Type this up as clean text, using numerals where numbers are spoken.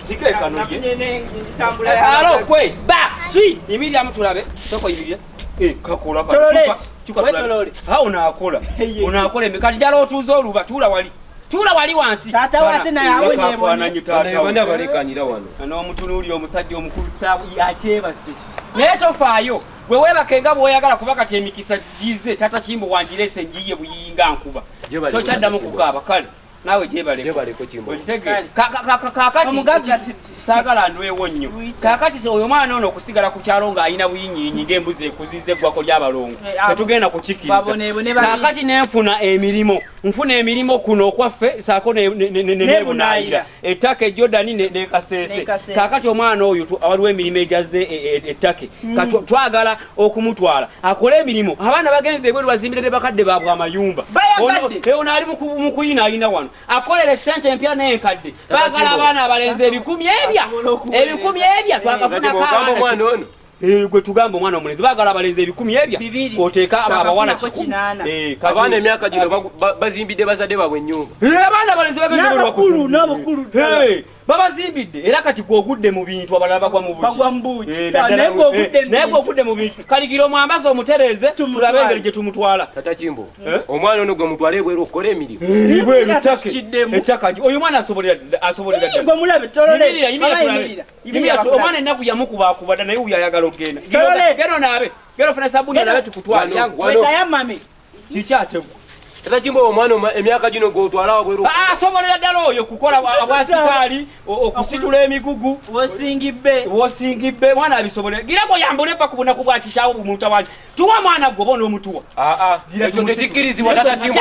Sike kanoye. Alo kwe ba sui imilia mtulabe soko imilia kakola ba tolole ha unakola emikati jalo tuzo oluba tula wali wansi tata wate na yawe nyebo tata banda balekanira wano ano omutunuli omusajja omukulu sabu yachebase neto fayo wewe bakenga boyagala kubaka temikisa jize tata chimbo wanjirese njiye buyinga nkuba to chadda mukukaba kale nawe jebaleko chimbo kakati omugaji sagala ndwe wonnyo kakati so oyo mwana ono okusigala ku kyalo nga alina buyinyinyi ng'embuzi ekuzize gwako lyabalongo tetugenda kukikiriza kakati nenfuna emirimu kuno okwaffe saako nebunayira ettaka Jordani ne Kasese kakati omwana oyo waliwo emirimu ejaze ettake twagala okumutwala akole emirimu abaana bagenze ebweru bazimbire ne bakadde baabwe amayumba ono ali mu kuyina alina wano akolere sente empya n'enkadde bagala abaana abalenzi ebikumi ebya twakafuna kaana gwe tugamba omwana omulenzi bagala abalenzi ebikumi ebya oteeka abawala abaana emyaka gino bazimbidde bazadde baabwe ennyumba abaana abalenzi bagenze n'abakulu babazimbidde era kati gwogudde mu bintu abalala bagwa mu buki naye gwogudde mu bintu kaligira omwambazi omutereze tulabe engeri gye tumutwala tata Kimbo omwana ono gwe mutwala ebweru okukola emirimu ibweru ettaka oyo mwana asobolera omwana ennaku yamukubakuba naye uyo ayagala okgenda gero funa sabuni olabe tukutwala kikyatebu tata Kimbo omwana emyaka gino gwotwala wabweru asobolera ddala oyo kukola abwasikaali okusitula emigugu wosingibbe mwana abisobolera gira gwe yambule paka bunaku bwakishawo bumuta wange tuwa mwana gwe bona omutuwa ekyo tekikkirizibwa tata Kimbo